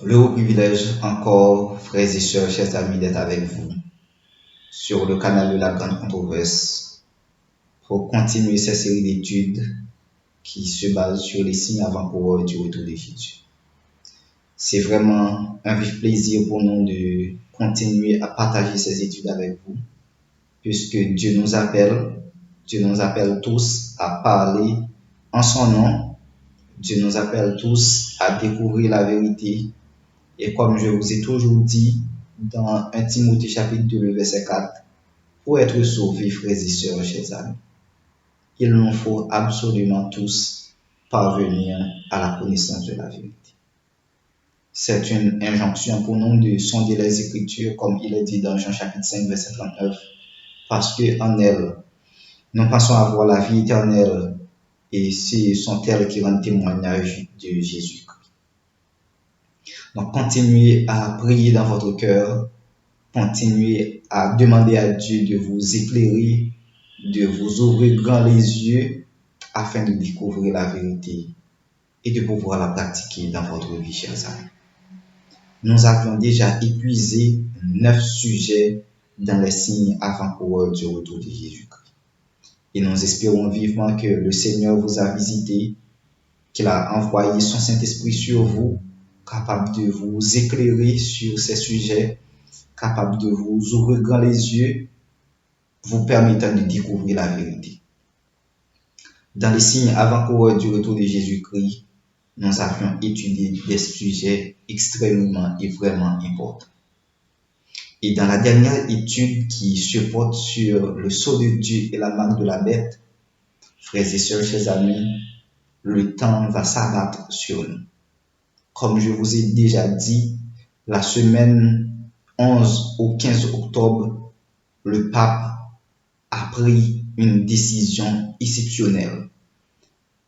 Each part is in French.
Le haut privilège encore, frères et sœurs, chers amis, d'être avec vous sur le canal de la Grande Controverse pour continuer cette série d'études qui se base sur les signes avant-coureurs du retour de Jésus. C'est vraiment un vif plaisir pour nous de continuer à partager ces études avec vous, puisque Dieu nous appelle tous à parler en son nom. Dieu nous appelle tous à découvrir la vérité. Et comme je vous ai toujours dit dans 1 Timothée chapitre 2, le verset 4, pour être sauvés, frères et sœurs, chers amis, il nous faut absolument tous parvenir à la connaissance de la vérité. C'est une injonction pour nous de sonder les Écritures, comme il est dit dans Jean chapitre 5, verset 39, parce qu'en elles, nous pensons avoir la vie éternelle et ce sont elles qui rendent témoignage de Jésus-Christ. Donc, continuez à prier dans votre cœur, continuez à demander à Dieu de vous éclairer, de vous ouvrir grand les yeux afin de découvrir la vérité et de pouvoir la pratiquer dans votre vie, chers amis. Nous avions déjà épuisé 9 sujets dans les signes avant-coureurs du retour de Jésus-Christ. Et nous espérons vivement que le Seigneur vous a visité, qu'il a envoyé son Saint-Esprit sur vous, capable de vous éclairer sur ces sujets, capable de vous ouvrir grand les yeux, vous permettant de découvrir la vérité. Dans les signes avant-coureurs du retour de Jésus-Christ, nous avions étudié des sujets extrêmement et vraiment importants. Et dans la dernière étude qui se porte sur le sceau de Dieu et la marque de la bête, frères et sœurs, chers amis, le temps va s'abattre sur nous. Comme je vous ai déjà dit, la semaine 11 au 15 octobre, le pape a pris une décision exceptionnelle.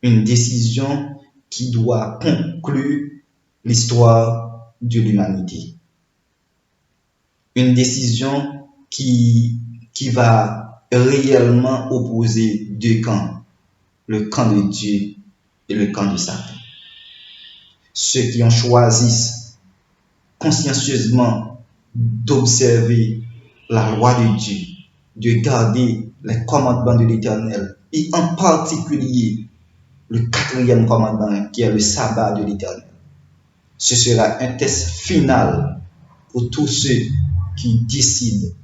Une décision qui doit conclure l'histoire de l'humanité. Une décision qui va réellement opposer deux camps, le camp de Dieu et le camp de Satan. Ceux qui ont choisi consciencieusement d'observer la loi de Dieu, de garder les commandements de l'Éternel, et en particulier le 4e commandement qui est le sabbat de l'Éternel. Ce sera un test final pour tous ceux qui décident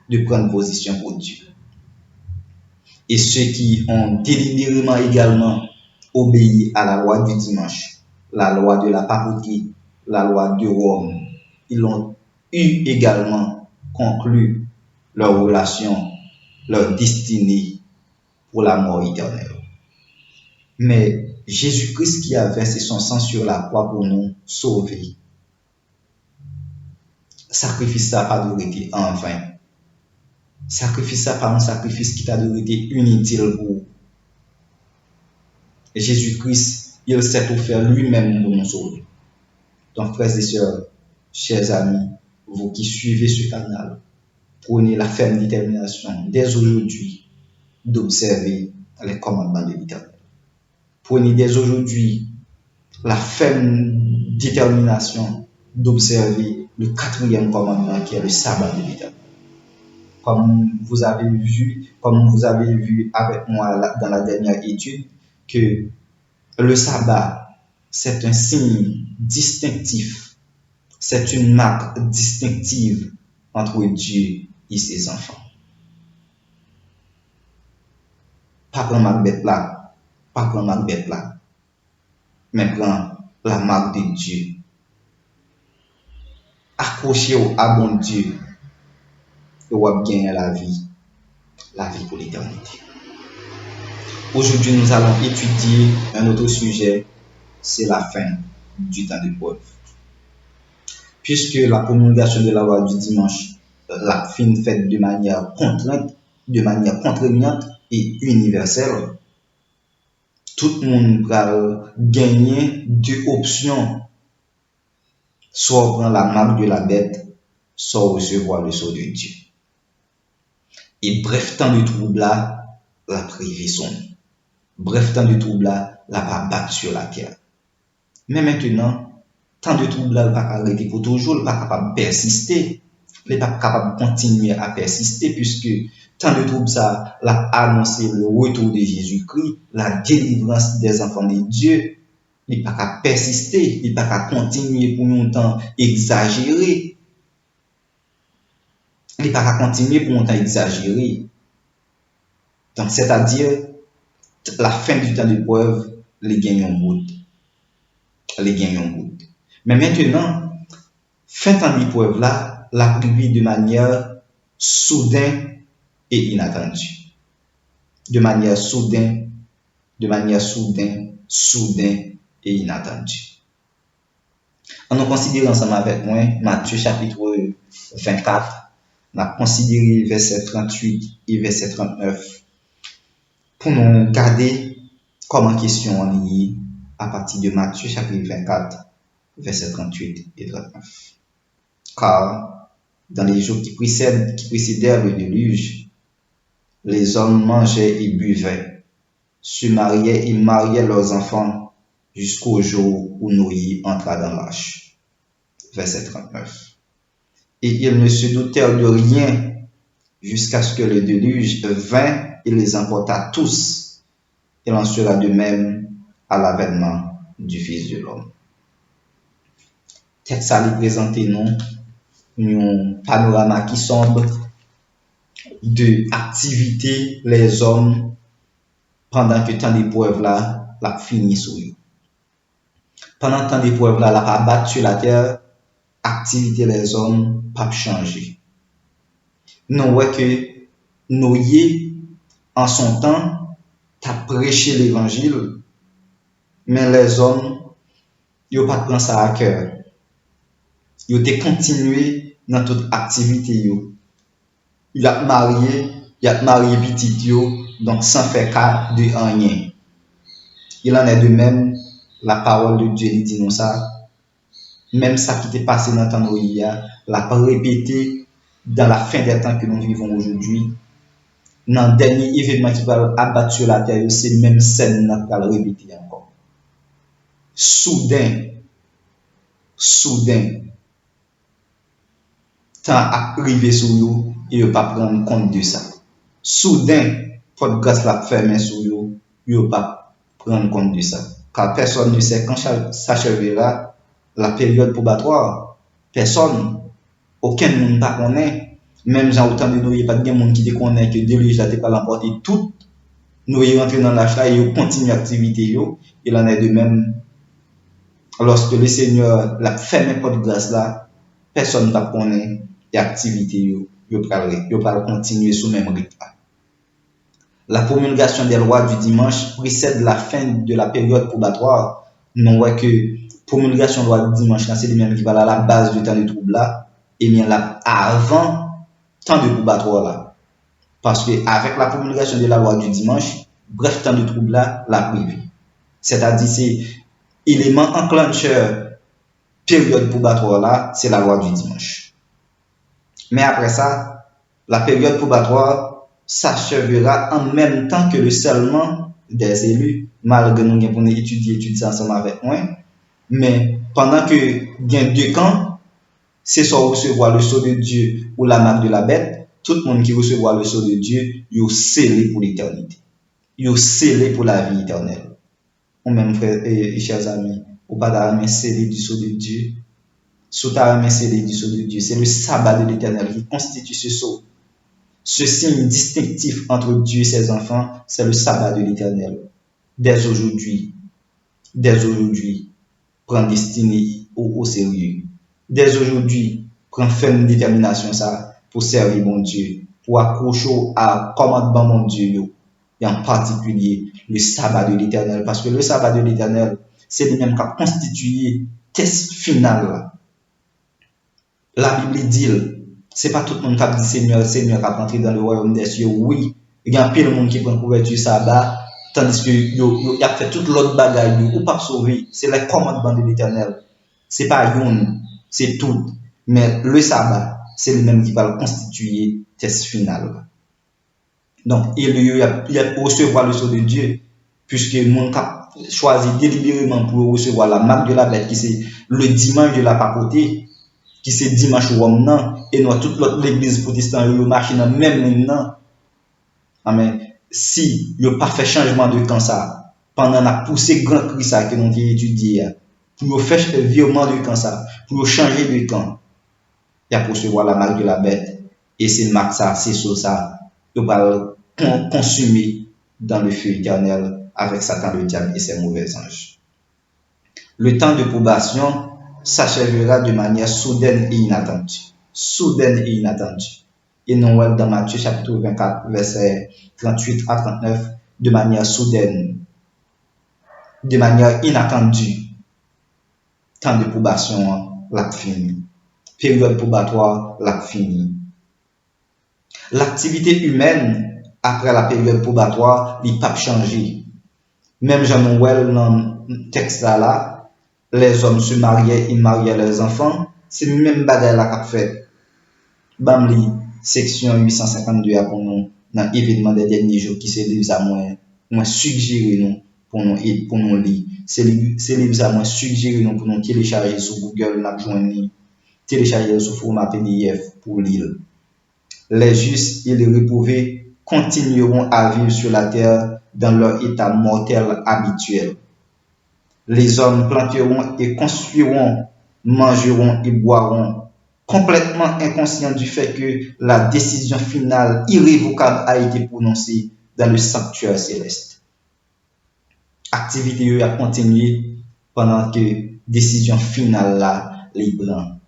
de prendre position pour Dieu. Et ceux qui ont délibérément également obéi à la loi du dimanche, la loi de la papauté, la loi de Rome, ils ont eu également conclu leur relation, leur destinée pour la mort éternelle. Mais Jésus-Christ qui a versé son sang sur la croix pour nous sauver, sacrifice ça pas été en vain. Sacrifice ça pas un sacrifice qui t'a été inutile pour Jésus-Christ, il s'est offert lui-même pour nous sauver. Donc, frères et sœurs, chers amis, vous qui suivez ce canal, prenez la ferme détermination dès aujourd'hui d'observer les commandements de l'Éternel. Prenez dès aujourd'hui la ferme détermination d'observer le 4e commandement qui est le sabbat de l'Éternel. Comme vous avez vu avec moi dans la dernière étude, que le sabbat, c'est un signe distinctif, c'est une marque distinctive entre Dieu et ses enfants. Pas prendre marque bête là, mais prendre la marque de Dieu. Accrochez-vous à bon Dieu et vous allez gagner la vie pour l'éternité. Aujourd'hui, nous allons étudier un autre sujet, c'est la fin du temps de preuve. Puisque la promulgation de la loi du dimanche l'a faite de manière contraignante et universelle, tout le monde va gagner 2 options. Soit prendre la marque de la bête, soit recevoir le sceau de Dieu. Et bref temps de trouble là, la privé son. Bref temps de trouble là, la va battre sur la terre. Mais maintenant, tant de troubles là, pas arrêter pour toujours, il pas capable de persister, il pas capable de continuer à persister puisque tant de troubles ça l'a annoncé le retour de Jésus-Christ, la délivrance des enfants de Dieu, il pas qu'à persister, il pas qu'à continuer pour un temps exagéré, il pas qu'à continuer pour un temps exagéré. Donc c'est-à-dire la fin du temps d'épreuve, les gagnent en bout, les gagnent en bout. Mais maintenant, fin temps d'épreuve là, la arrivée de manière soudaine et inattendue. De manière soudaine, soudain et inattendue. On a considéré ensemble avec moi Matthieu chapitre 24, on a considéré verset 38 et verset 39 pour nous garder comme question on y à partir de Matthieu chapitre 24, verset 38 et 39. Car dans les jours qui précédèrent le déluge, les hommes mangeaient et buvaient, se mariaient et mariaient leurs enfants jusqu'au jour où Noé entra dans l'arche. Verset 39. Et ils ne se doutèrent de rien jusqu'à ce que le déluge vint et les emporta tous. Il en sera de même à l'avènement du Fils de l'homme. Texte à lui présenter nous un panorama qui semble de activité les hommes pendant que tant d'épreuves là la fini sur eux. Pendant tant d'épreuves là la pas battu sur la terre, activité les hommes pas changé. Nous voyons que Noé en son temps t'a prêché l'évangile, mais les hommes ils pas pris ça à cœur. Ils ont continué dans toute activité yo. Il a marié petit yo, donc sans faire cas de rien. Il en est de même, la parole de Dieu dit nous ça. Même ça qui était passé dans le temps Noé, l'a répété dans la fin des temps que nous vivons aujourd'hui. Dans le dernier événement qui va abattre sur la terre, c'est même scène qui va le répéter encore. Soudain, tant arrivé sur vous et ne pas prendre compte de ça. Soudain, votre grâce la ferme sur vous, ne pas prendre compte de ça. Car personne ne sait quand s'achèvera la période probatoire. Personne, aucun monde ne connaît. Même Jean autant de nous, il n'y a pas de monde qui connaît que déluge là, pas l'emporter tout. Nous y rentrons dans l'achat et on continue l'activité. Il en est de même. Lorsque le Seigneur l'a fermé porte grâce là, personne ne connaît et activité yo pas continuer sous même rythme. La promulgation des lois du dimanche précède la fin de la période probatoire. Nous voyons que promulgation de la loi du dimanche c'est le même qui va à la base du temps de trouble là et bien là avant temps de probatoire là. Parce que avec la promulgation de la loi du dimanche, bref temps de trouble là la privé. C'est-à-dire c'est élément enclencheur période probatoire là, c'est la loi du dimanche. Mais après ça, la période probatoire s'achèvera en même temps que le scellement des élus, malgré nous pour étudier ça ensemble avec moi. Mais pendant que il y a deux camps, c'est soit recevoir le sceau de Dieu ou la marque de la bête, tout le monde qui recevra le sceau de Dieu, il est scellé pour l'éternité. Il est scellé pour la vie éternelle. Ou même frères et chers amis, ou pas d'armer scellé du sceau de Dieu. Sous ta scellé du sceau de Dieu, c'est le sabbat de l'éternel qui constitue ce sceau. Ce signe distinctif entre Dieu et ses enfants, c'est le sabbat de l'éternel. Dès aujourd'hui, prends destinée au sérieux. Dès aujourd'hui, prends ferme détermination ça pour servir mon Dieu, pour accrocher à commandement mon Dieu, et en particulier le sabbat de l'éternel, parce que le sabbat de l'éternel, c'est lui-même qui a constitué test final. La Bible dit, c'est pas tout le monde qui a dit Seigneur qui a rentré dans le royaume des cieux. Oui, il y a plein de monde qui prend couverture sabbat, tandis que il a fait toute l'autre bagaille, ou pas sauver. C'est le commandement de l'éternel. C'est pas une, c'est tout. Mais le sabbat, c'est lui-même qui va le constituer test final. Donc, il a recevoir le sceau de Dieu. puisque le monde a choisi délibérément pour recevoir la marque de la bête, qui c'est le dimanche de la papauté, qui c'est dimanche Rome, et nous, toute l'autre l'église protestante, nous marchons dans le même monde. Amen. Si il n'y a pas fait changement de temps, ça, pendant la poussée grand cri ça que nous avons étudié, pour faire virement de temps, ça, pour changer de temps, il y a pour recevoir la marque de la bête, et c'est marque ça, c'est ça, il va consumer dans le feu éternel avec Satan, le diable et ses mauvais anges. Le temps de probation s'achèvera de manière soudaine et inattendue. Soudaine et inattendue. Et nous voyons dans Matthieu chapitre 24, versets 38 à 39, de manière soudaine, de manière inattendue. Temps de probation, l'a fini. Période probatoire, l'a fini. L'activité humaine, après la période probatoire, n'est pas changée. Même Jean-Noël, dans le texte là, les hommes se mariaient, ils mariaient leurs enfants, c'est le même bagage là qu'a fait. Bamli, section 852 à pour nous, dans l'événement des derniers jours qui se livre à moins suggérer nous pour nous lire. C'est livre à moins suggérer nous pour nous télécharger sur Google, n'a joindre, télécharger sur format PDF pour lire. Les justes et les réprouvés continueront à vivre sur la terre dans leur état mortel habituel. Les hommes planteront et construiront, mangeront et boiront, complètement inconscients du fait que la décision finale irrévocable a été prononcée dans le sanctuaire céleste. Activité a continué pendant que décision finale là libre.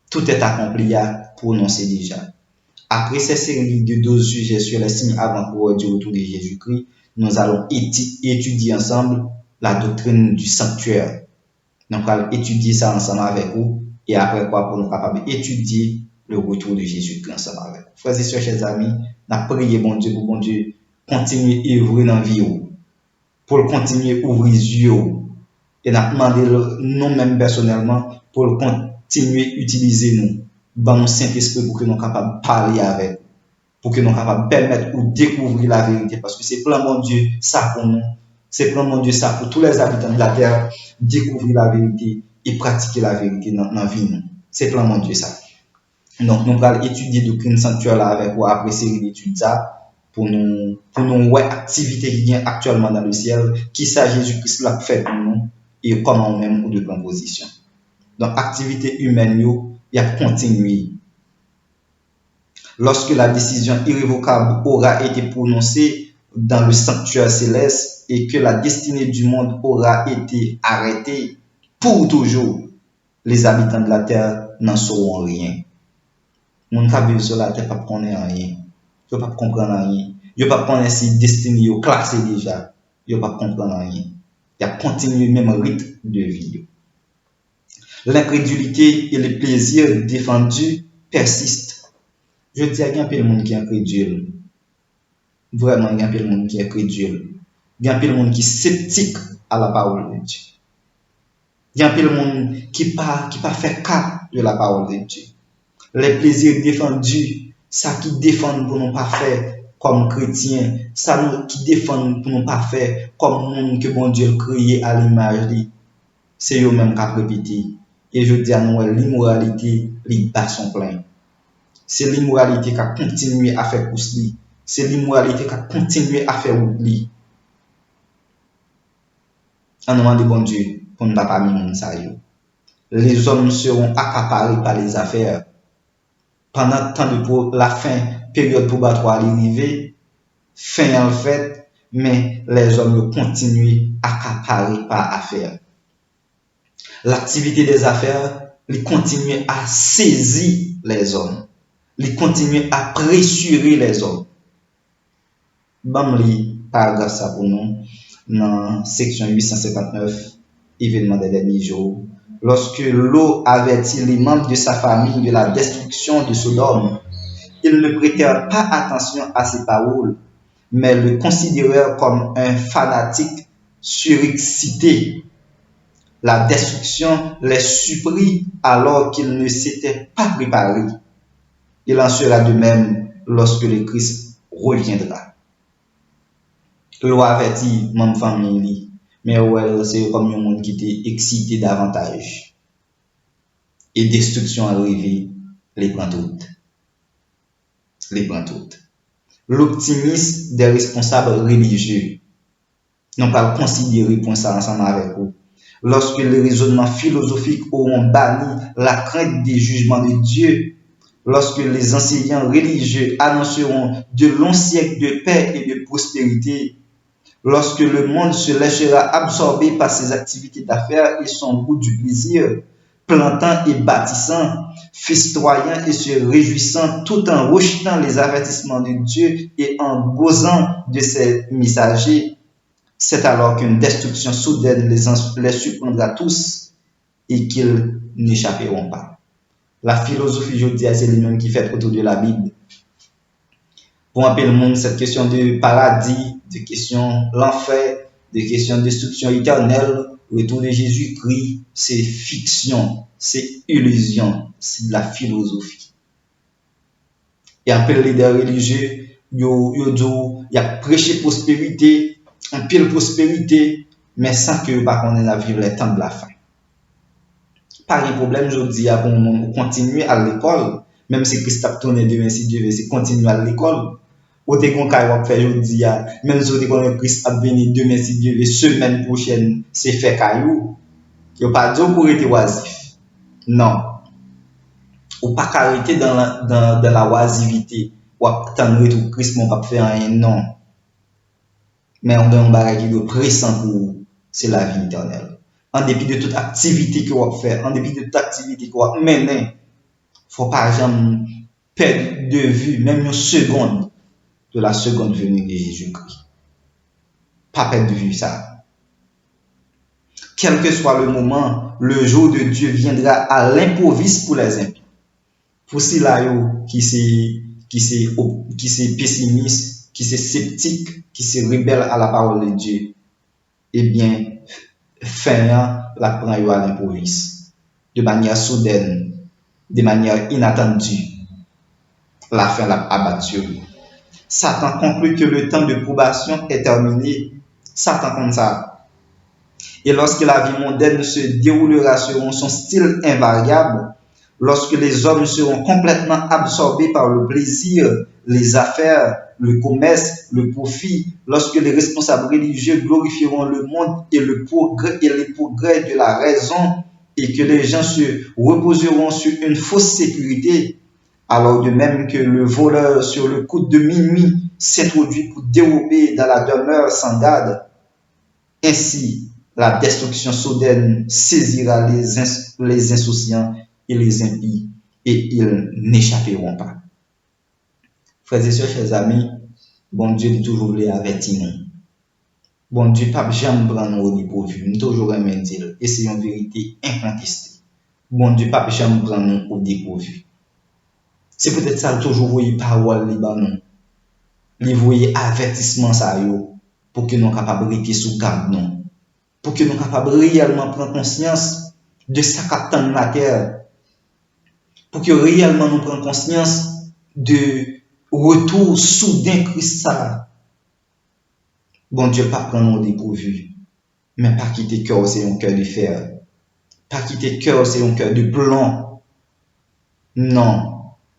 Tout est accompli à prononcer déjà. Après ces séries de 12 sujets sur les signes avant-coureurs du retour de Jésus-Christ, nous allons étudier ensemble la doctrine du sanctuaire. Donc, on va étudier ça ensemble avec vous et après quoi, pour nous capables d'étudier le retour de Jésus-Christ ensemble avec vous. Frères et sœurs, chers amis, nous prions bon Dieu pour bon Dieu continuer à ouvrir dans la vie, pour continuer à ouvrir les yeux et nous demandé nous-mêmes personnellement pour continuer à utiliser nous, dans nos Saint-Esprit pour que nous soyons capables de parler avec, pour que nous soyons capables de permettre ou découvrir la vérité, parce que c'est plan mon Dieu, ça pour nous. C'est plan mon Dieu, ça pour tous les habitants de la terre, découvrir la vérité et pratiquer la vérité dans la vie. C'est plan mon Dieu, ça. Donc, nous allons étudier le doctrine sanctuaire là avec vous après série d'études ça, pour nous voir l'activité qui vient actuellement dans le ciel, qui ça Jésus-Christ l'a fait pour nous et comment même ou de plan position. Donc, activité humaine, il a continué. Lorsque la décision irrévocable aura été prononcée dans le sanctuaire céleste et que la destinée du monde aura été arrêtée pour toujours, les habitants de la terre n'en sauront rien. Mon qui vivent sur la terre ne connaissent rien. Ils ne pas comprendre rien. Ils ne pas connaître si destinée est classée déjà. Ils ne pas comprendre rien. Il a continué le même rythme de vie. L'incrédulité et le plaisir défendu persistent. Je dis à quelqu'un, il y a un monde qui est incrédule. Vraiment, il y a un monde qui est incrédule. Il y a un monde qui est sceptique à la parole de Dieu. Il y a un monde qui pas fait cas de la parole de Dieu. Les plaisirs défendus, ça qui défendent pour nous pas faire comme chrétiens, ça qui défendent pour nous pas faire comme monde que bon Dieu créé à l'image de, c'est eux-mêmes qui répété. Et je dis à nous, l'immoralité, il bat son plein. C'est l'immoralité qui a continué à faire pousser. C'est l'immoralité qui a continué à faire oublier. En nom de bon Dieu, pour ne pas mis ça. Les hommes seront accaparés par les affaires. Pendant le temps de la fin, période probatoire arrivée, fin en fait, mais les hommes continuent à accaparer par affaires. L'activité des affaires, ils continuent à saisir les hommes. Ils continuent à pressurer les hommes. Bon, li paragraphe ça pour nous, dans section 859, événement des derniers jours. Lorsque l'eau avertit les membres de sa famille de la destruction de Sodome, ils ne prêtèrent pas attention à ses paroles, mais le considérèrent comme un fanatique surexcité. La destruction les surprit alors qu'ils ne s'étaient pas préparés. Il en sera de même lorsque le Christ reviendra. Loi averti mon famille, mais ouais, c'est comme un monde qui était excité davantage. Et destruction arrivée, les prend toutes. Les prend toutes. L'optimisme des responsables religieux n'ont pas considéré pour ça ensemble avec vous. Lorsque les raisonnements philosophiques auront banni la crainte des jugements de Dieu, lorsque les enseignants religieux annonceront de longs siècles de paix et de prospérité, lorsque le monde se laissera absorber par ses activités d'affaires et son goût du plaisir, plantant et bâtissant, festoyant et se réjouissant tout en rejetant les avertissements de Dieu et en gozant de ses messagers, c'est alors qu'une destruction soudaine les surprendra tous et qu'ils n'échapperont pas. La philosophie, je dis, c'est lui-même qui fait autour de la Bible. Pour appeler le monde, cette question de paradis, de question l'enfer, de question de destruction éternelle, retour de Jésus-Christ, c'est fiction, c'est illusion, c'est de la philosophie. Et après le leader religieux, il a prêché prospérité, un pile prospérité, mais sans que par contre on vivre les temps de la fin. Pas de problème, je dis à bon continuer à l'école, même si Christophe tourne demain si Dieu veut, c'est continuer à l'école. Ou t'es qu'on va faire aujourd'hui, même si on Christ a venir demain si Dieu veut, semaine prochaine, c'est fait caillou. Il n'y a pas de pour être oisif. Non. Ou pas arrêter dans la oisivité. Ou attendre tout Christ, mon pas faire rien, non. Mais on a un bagage qui est pressant pour vous, c'est la vie éternelle. En dépit de toute activité que vous faire, en dépit de toute activité que vous mener, il ne faut pas jamais perdre de vue, même une seconde, de la seconde venue de Jésus-Christ. Pas perdre de vue ça. Quel que soit le moment, le jour de Dieu viendra à l'improviste pour les impies. Pour ceux-là qui sont pessimistes, qui sont sceptiques, qui se rebellent à la parole de Dieu, eh bien, fin la prend à l'improviste, de manière soudaine, de manière inattendue. La fin l'a abattu. Satan conclut que le temps de probation est terminé. Satan comme ça. Et lorsque la vie mondaine se déroulera selon son style invariable, lorsque les hommes seront complètement absorbés par le plaisir, les affaires, le commerce, le profit, lorsque les responsables religieux glorifieront le monde et les progrès de la raison, et que les gens se reposeront sur une fausse sécurité, alors de même que le voleur sur le coup de minuit s'introduit pour dérober dans la demeure sans garde, ainsi la destruction soudaine saisira les insouciants et les impies, et ils n'échapperont pas. Frères et sœurs, chers amis, bon Dieu est toujours voulu avertir nous. Bon Dieu, pas jamais prendre nous au dépourvu. Nous toujours aimé dire, et c'est une vérité incontestée. Bon Dieu, pas jamais prendre nous au dépourvu. C'est peut-être ça, toujours voyer parole libanon. Les voyer avertissement ça yo, pour que nous soyons capables de rester sous garde non. Pour que nous soyons capables réellement prendre conscience de ce qu'attend la terre. Pour que réellement nous prenions conscience de retour soudain Christ ça. Bon Dieu, pas prendre au dépourvu, mais pas quitter cœur, c'est un cœur de fer. Pas quitter cœur, c'est un cœur de plomb. Non.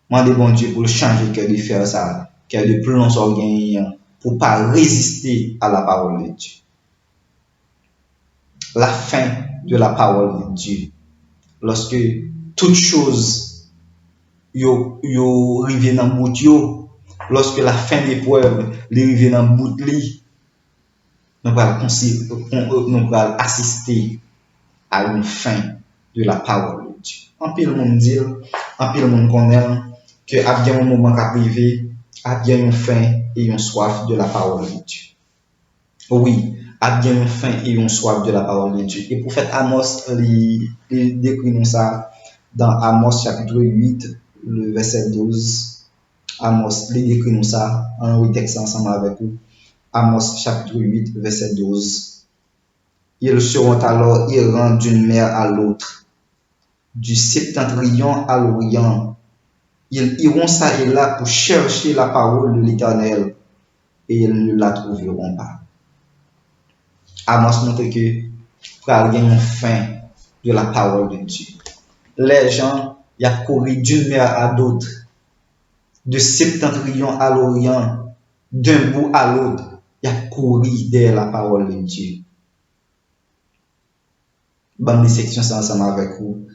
Mandez bon Dieu pour changer le cœur de fer, ça, cœur de plomb s'organiser pour pas résister à la parole de Dieu. La fin de la parole de Dieu. Lorsque toute chose yo rive dans bout yo, lorsque la fin des preuves les rive dans bout li, nous allons assister à une fin de la parole de Dieu. En pile monde dit, en pile monde connaît que a bien un moment qu'a privé, a bien une faim et une soif de la parole de Dieu. Oui, a bien une faim et une soif de la parole de Dieu. Et pour faire Amos, il décrit ça dans Amos chapitre 8, le verset 12. Amos, il décrit ça en texte ensemble avec vous. Amos chapitre 8, verset 12. Ils seront alors errants d'une mer à l'autre, du septentrion à l'orient. Ils iront ça et là pour chercher la parole de l'Éternel, et ils ne la trouveront pas. à montrer que pral gen une fin de la parole de Dieu. Les gens, y a couru d'une mer à d'autre, de septentrion à l'orient, d'un bout à l'autre, y a couru derrière la parole de Dieu. Bon, les sections c'est ensemble avec vous.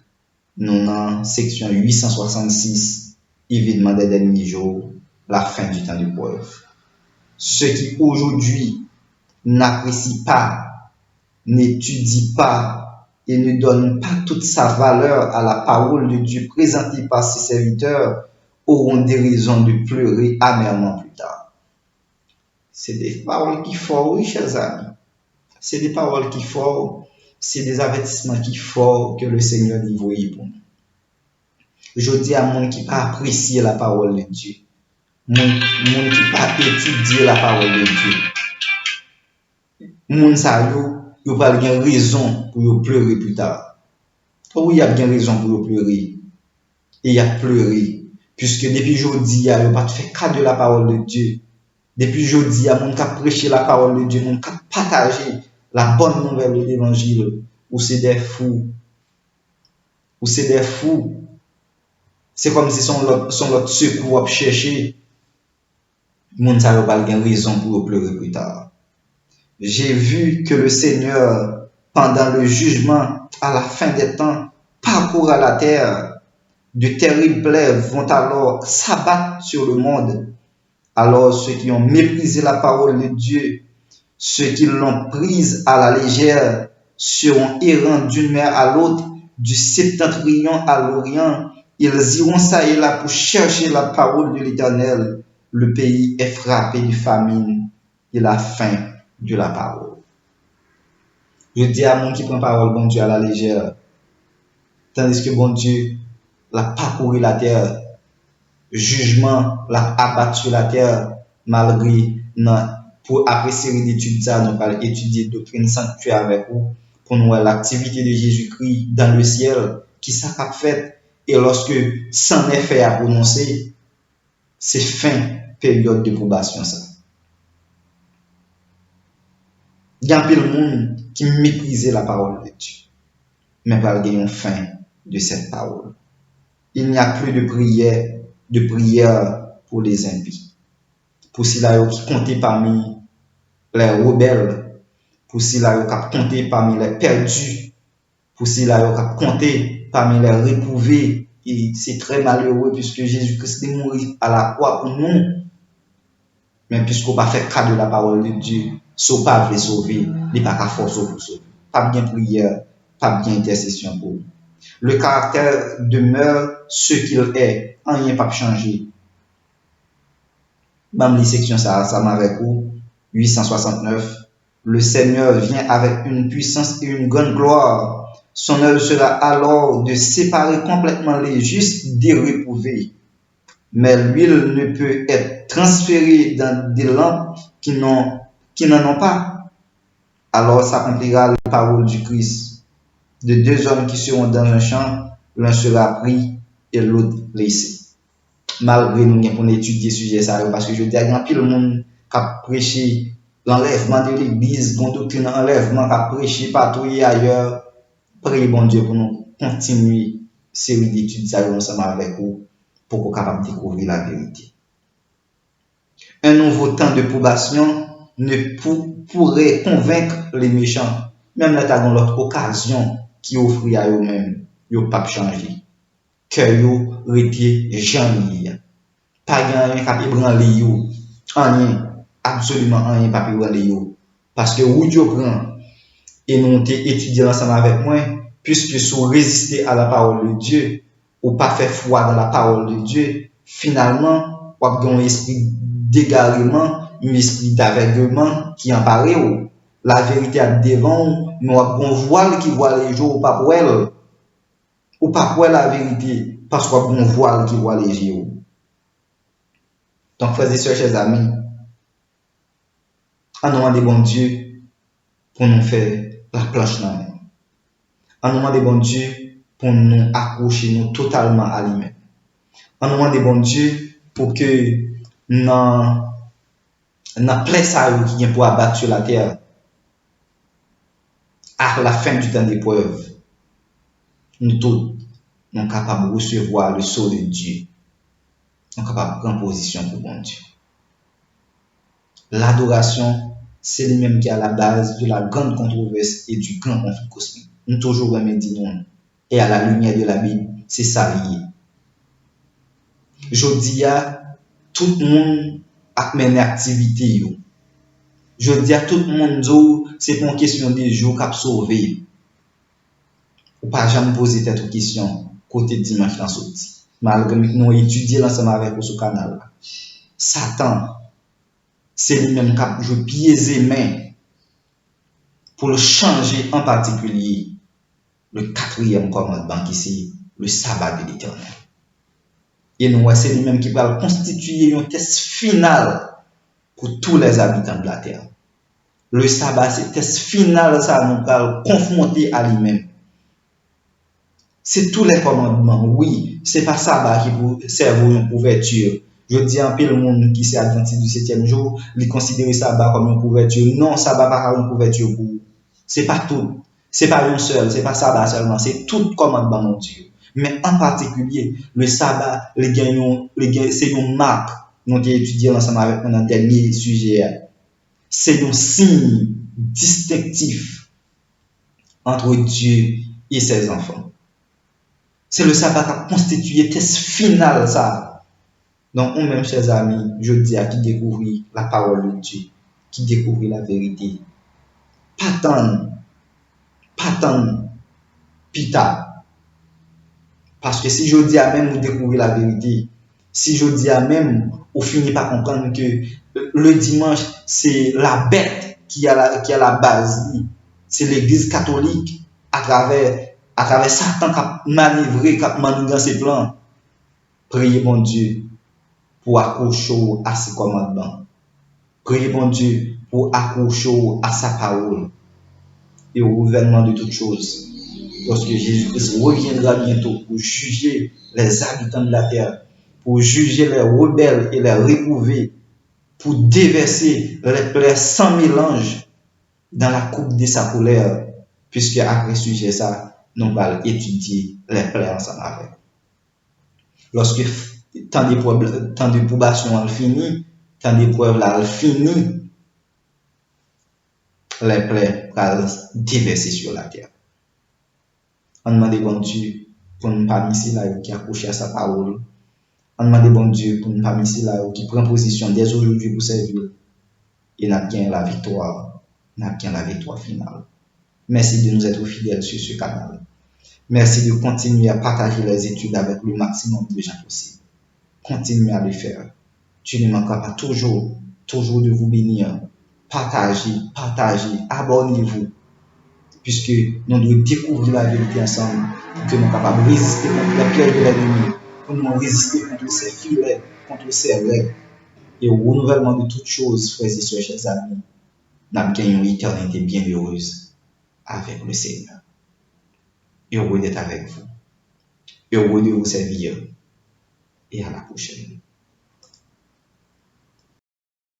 Nous dans section 866, évidemment des derniers jours, la fin du temps de preuve. Ceux qui aujourd'hui n'apprécient pas, n'étudient pas et ne donnent pas toute sa valeur à la parole de Dieu présentée par ses serviteurs auront des raisons de pleurer amèrement plus tard. C'est des paroles qui font, oui, chers amis. C'est des paroles qui font, c'est des avertissements qui font que le Seigneur y voit pour nous. Je dis à monde qui pas apprécier la parole de Dieu, monde qui pas étudier la parole de Dieu, monde ça yo pas bien raison pour yo pleurer plus tard. Oui, il y a bien raison pour yo pleurer. Et il a pleuré puisque depuis jodi il a pas fait cas de la parole de Dieu. Depuis jodi il y a monde qui a prêché la parole de Dieu, monde qui a partagé la bonne nouvelle de l'évangile, ou c'est des fous. Ou c'est des fous. C'est comme si son l'autre secours à chercher. Moun sa yo pas gen raison pour pleurer plus tard. J'ai vu que le Seigneur, pendant le jugement, à la fin des temps, parcourra la terre. De terribles plaies vont alors s'abattre sur le monde. Alors ceux qui ont méprisé la parole de Dieu, ceux qui l'ont prise à la légère, seront errants d'une mer à l'autre, du septentrion à l'orient. Ils iront ça et là pour chercher la parole de l'Éternel. Le pays est frappé de famine et la faim de la parole. Je dis à mon qui prend parole, bon Dieu, à la légère, tandis que bon Dieu l'a parcouru la terre, jugement l'a abattu la terre, malgré pour après série d'études ça, nous allons étudier doctrine sanctuaire avec vous, pour nous voir l'activité de Jésus-Christ dans le ciel, qui ça qu'a fait, et lorsque s'en est fait à prononcer, c'est fin période de probation ça. Il y a un peu de monde qui méprisait la parole de Dieu, mais pas une fin de cette parole. Il n'y a plus de prière pour les impies. Pour ceux-là qui comptent parmi les rebelles, pour ceux-là qui comptent parmi les perdus, pour ceux-là qui comptent parmi les reprouvés. Et c'est très malheureux puisque Jésus-Christ est mort à la croix pour nous. Mais puisqu'on n'a pas fait cas de la parole de Dieu, si pas veut sauver, il n'y a pas qu'à forcer pour sauver. Pas bien prière, pas bien intercession pour nous. Le caractère demeure ce qu'il est, rien pas changé. Même les sections ça m'avait vous 869. Le Seigneur vient avec une puissance et une grande gloire. Son œuvre sera alors de séparer complètement les justes des reprouvés. Mais l'huile ne peut être transférée dans des lampes qui n'en ont pas. Alors s'accomplira la parole du Christ. De deux hommes qui seront dans un champ, l'un sera pris et l'autre laissé. Malgré nous pour étudier ce sujet ça, parce que je dis à grand pile le monde qui a prêché l'enlèvement de l'église, bon doctrine enlèvement qui a prêché partout et ailleurs. Priez bon Dieu pour nous continuer série d'études ça ensemble avec vous pour qu'on soit capable de découvrir la vérité. Un nouveau temps de probation ne pourrait convaincre les méchants, même là t'as l'autre occasion qui offre à eux-mêmes, yo pas changer. Que yo rete janvier. Pas rien qui ébranler yo. Rien, absolument rien pas ébranler yo. Parce que où Dieu prend et nous étudier ensemble avec moi, puisque si vous résistez à la parole de Dieu, ou pas fait foi dans la parole de Dieu, finalement, vous avez un esprit d'égarement, un esprit d'aveuglement qui empare ou. La vérité est devant, nous avons un voile qui voit les jours, pas pour elle. Ou pas pour la vérité, parce qu'on a un voile qui voit les yeux. Donc, frères et sœurs, chers amis, on demande de bon Dieu pour nous faire la planche dans la main. On demande de bon Dieu pour nous accrocher nous totalement à lui-même. On demande de bon Dieu pour que dans plaie ça qui vient pour abattre sur la terre, à la fin du temps d'épreuve, nous tous sommes capables de recevoir le sceau de Dieu. Nous sommes capables de prendre position pour bon Dieu. L'adoration, c'est lui-même qui est à la base de la grande controverse et du grand conflit cosmique. Nous toujours remédier non. Et à la lumière de la Bible, c'est ça lié. Je dis à tout le monde a mené activité. Je dis à tout le monde, c'est pas une question de jours qu'a sauvé. Ou pas jamais poser cette question côté dimanche dans sorti. Malgré que nous étudions ensemble avec vous sur le canal. Satan, c'est lui-même qui a joué pieds et mains pour le changer en particulier le quatrième commandement qui c'est le sabbat de l'Éternel. Et nous, c'est lui-même qui va constituer un test final pour tous les habitants de la terre. Le sabbat, c'est le test final, ça nous va confronter à lui-même. C'est tous les commandements, oui, c'est pas sabbat qui vous sert une couverture. Je dis un peu le monde qui s'est adventiste du 7e jour, il considère sabbat comme une couverture. Non, sabbat pas comme une couverture pour vous. C'est pas tout. C'est pas un seul, c'est pas sabbat seulement, c'est tout commandement mon Dieu. Mais en particulier, le sabbat, c'est une marque. Nous avons étudié ensemble avec un dernier sujet. C'est un signe distinctif entre Dieu et ses enfants. C'est le sabbat qui a constitué test final ça. Donc, nous-mêmes, chers amis, je dis à qui découvrir la parole de Dieu, qui découvrir la vérité. Pas tant, pita. Parce que si je dis à même vous découvrir la vérité, si je dis à même, vous finissez par comprendre que le dimanche, c'est la bête qui a la base. C'est l'église catholique à travers Satan qui a manœuvré, qui a manœuvré ses plans. Priez mon Dieu pour accrocher à ses commandements. Priez mon Dieu pour accrocher à sa parole et au gouvernement de toutes choses. Lorsque Jésus-Christ reviendra bientôt pour juger les habitants de la terre, pour juger les rebelles et les réprouvés, pour déverser les plaies sans mélange dans la coupe de sa colère, puisque après sujet ça, nous allons étudier les plaies ensemble avec. Lorsque tant de probations ont fini, tant d'épreuves là fini, les plaies vont déverser sur la terre. On demande bon Dieu pour nous pas ici là qui accroche à sa parole. On demande bon Dieu pour nous pas ici là qui prend position dès aujourd'hui pour servir et n'a bien la victoire, n'a bien la victoire finale. Merci de nous être fidèles sur ce canal. Merci de continuer à partager les études avec le maximum de gens possible. Continuez à le faire. Tu ne manqueras pas toujours de vous bénir. Partagez, abonnez-vous. Puisque nous devons découvrir la vérité ensemble, pour que nous soyons capables de résister contre les pièges de l'ennemi, pour nous résister contre ses filets, contre ses règles, et au renouvellement de toutes choses, frères et sœurs, chers amis, nous avons gagné une éternité bien heureuse avec le Seigneur. Heureux d'être avec vous, heureux de vous servir, et à la prochaine.